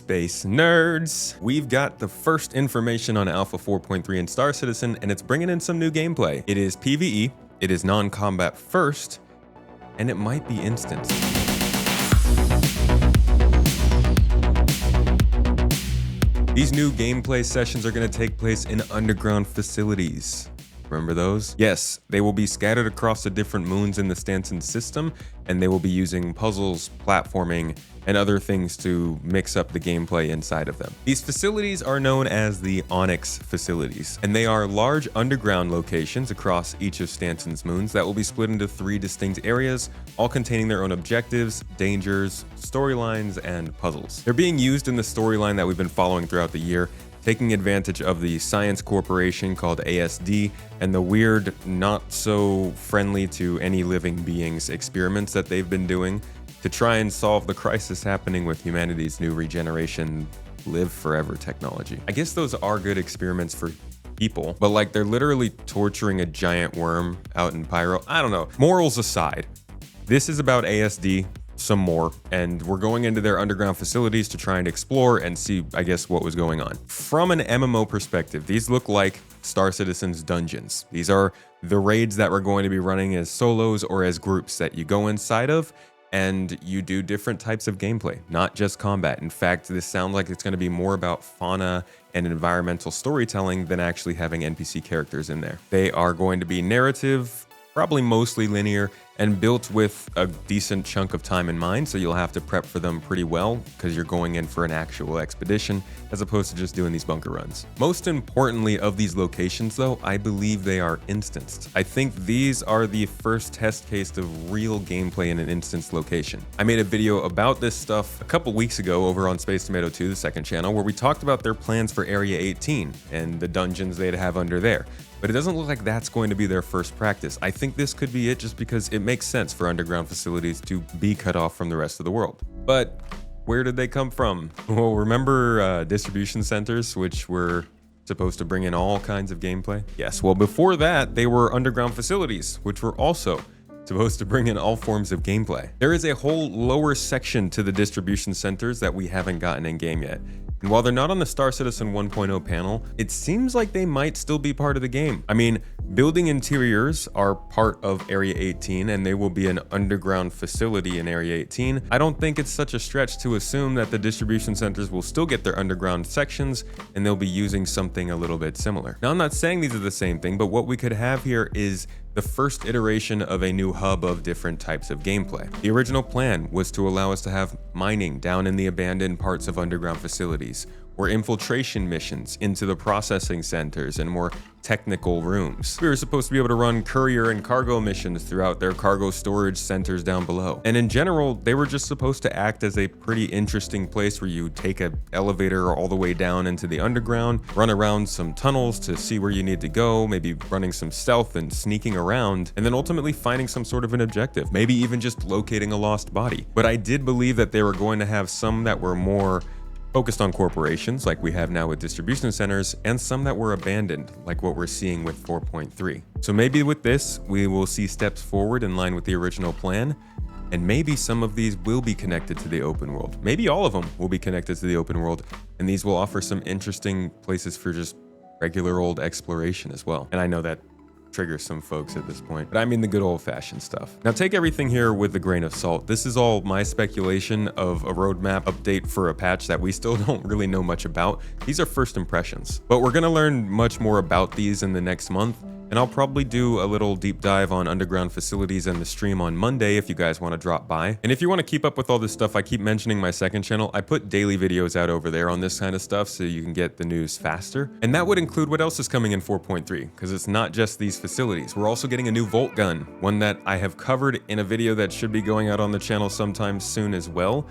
Space nerds, we've got the first information on Alpha 4.3 in Star Citizen, and it's bringing in some new gameplay. It is PvE, it is non-combat first, and it might be instant. These new gameplay sessions are going to take place in underground facilities. Remember those? Yes, they will be scattered across the different moons in the Stanton system, and they will be using puzzles, platforming, and other things to mix up the gameplay inside of them. These facilities are known as the Onyx facilities, and they are large underground locations across each of Stanton's moons that will be split into 3 distinct areas, all containing their own objectives, dangers, storylines, and puzzles. They're being used in the storyline that we've been following throughout the year, taking advantage of the science corporation called ASD and the weird, not so friendly to any living beings experiments that they've been doing to try and solve the crisis happening with humanity's new regeneration live forever technology. I guess those are good experiments for people, but like they're literally torturing a giant worm out in Pyro. I don't know. Morals aside, this is about ASD some more, and we're going into their underground facilities to try and explore and see, I guess, what was going on. From an MMO perspective, these look like Star Citizen's dungeons. These are the raids that we're going to be running as solos or as groups that you go inside of, and you do different types of gameplay, not just combat. In fact, this sounds like it's going to be more about fauna and environmental storytelling than actually having NPC characters in there. They are going to be narrative, probably mostly linear, and built with a decent chunk of time in mind, so you'll have to prep for them pretty well because you're going in for an actual expedition as opposed to just doing these bunker runs. Most importantly of these locations though, I believe they are instanced. I think these are the first test case of real gameplay in an instanced location. I made a video about this stuff a couple weeks ago over on Space Tomato 2, the second channel, where we talked about their plans for Area 18 and the dungeons they'd have under there. But it doesn't look like that's going to be their first practice. I think this could be it just because it makes sense for underground facilities to be cut off from the rest of the world. But where did they come from? Well, remember distribution centers, which were supposed to bring in all kinds of gameplay? Yes, well, before that, they were underground facilities, which were also supposed to bring in all forms of gameplay. There is a whole lower section to the distribution centers that we haven't gotten in game yet. And while they're not on the Star Citizen 1.0 panel, it seems like they might still be part of the game. I mean, building interiors are part of Area 18, and they will be an underground facility in Area 18. I don't think it's such a stretch to assume that the distribution centers will still get their underground sections, and they'll be using something a little bit similar. Now, I'm not saying these are the same thing, but what we could have here is the first iteration of a new hub of different types of gameplay. The original plan was to allow us to have mining down in the abandoned parts of underground facilities, or infiltration missions into the processing centers and more technical rooms. We were supposed to be able to run courier and cargo missions throughout their cargo storage centers down below. And in general, they were just supposed to act as a pretty interesting place where you take an elevator all the way down into the underground, run around some tunnels to see where you need to go, maybe running some stealth and sneaking around, and then ultimately finding some sort of an objective, maybe even just locating a lost body. But I did believe that they were going to have some that were more focused on corporations like we have now with distribution centers, and some that were abandoned like what we're seeing with 4.3. So maybe with this, we will see steps forward in line with the original plan, and maybe some of these will be connected to the open world. Maybe all of them will be connected to the open world, and these will offer some interesting places for just regular old exploration as well. And I know that triggers some folks at this point, but I mean the good old-fashioned stuff. Now take everything here with a grain of salt. This is all my speculation of a roadmap update for a patch that we still don't really know much about. These are first impressions, but we're gonna learn much more about these in the next month, and I'll probably do a little deep dive on underground facilities in the stream on Monday if you guys want to drop by. And if you want to keep up with all this stuff, I keep mentioning my second channel. I put daily videos out over there on this kind of stuff so you can get the news faster. And that would include what else is coming in 4.3, because it's not just these facilities. We're also getting a new Volt gun, one that I have covered in a video that should be going out on the channel sometime soon as well.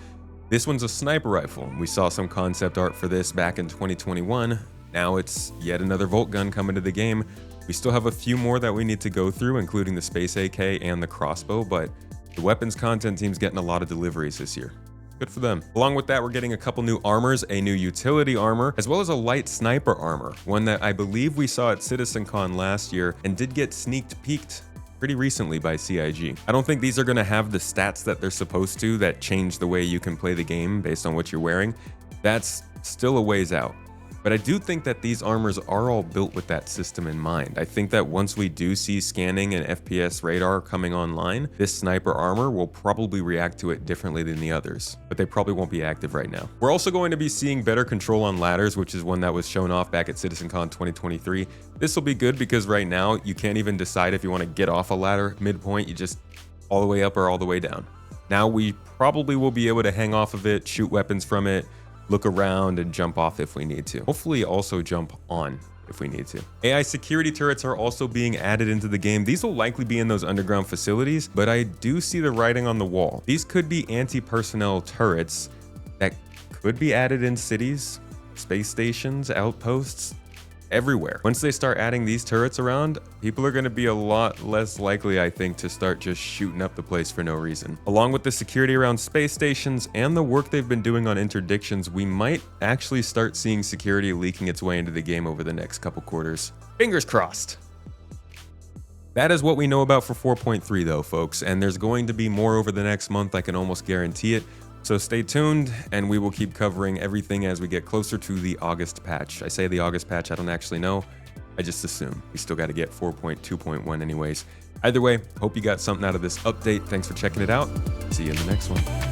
This one's a sniper rifle. We saw some concept art for this back in 2021. Now it's yet another Volt gun coming to the game. We still have a few more that we need to go through, including the Space AK and the crossbow, but the weapons content team's getting a lot of deliveries this year. Good for them. Along with that, we're getting a couple new armors, a new utility armor, as well as a light sniper armor, one that I believe we saw at CitizenCon last year and did get sneaked peeked pretty recently by CIG. I don't think these are going to have the stats that they're supposed to that change the way you can play the game based on what you're wearing, That's still a ways out. But I do think that these armors are all built with that system in mind. I think that once we do see scanning and FPS radar coming online, this sniper armor will probably react to it differently than the others, but they probably won't be active right now. We're also going to be seeing better control on ladders, which is one that was shown off back at CitizenCon 2023. This will be good because right now you can't even decide if you want to get off a ladder midpoint. You just all the way up or all the way down. Now we probably will be able to hang off of it, shoot weapons from it, look around, and jump off if we need to. Hopefully also jump on if we need to. AI security turrets are also being added into the game. These will likely be in those underground facilities, but I do see the writing on the wall. These could be anti-personnel turrets that could be added in cities, space stations, outposts, everywhere. Once they start adding these turrets around, people are going to be a lot less likely, I think, to start just shooting up the place for no reason. Along with the security around space stations and the work they've been doing on interdictions, we might actually start seeing security leaking its way into the game over the next couple quarters. Fingers crossed. That is what we know about for 4.3 though, folks, and there's going to be more over the next month, I can almost guarantee it. So stay tuned, and we will keep covering everything as we get closer to the August patch. I say the August patch, I don't actually know. I just assume. We still got to get 4.2.1 anyways. Either way, hope you got something out of this update. Thanks for checking it out. See you in the next one.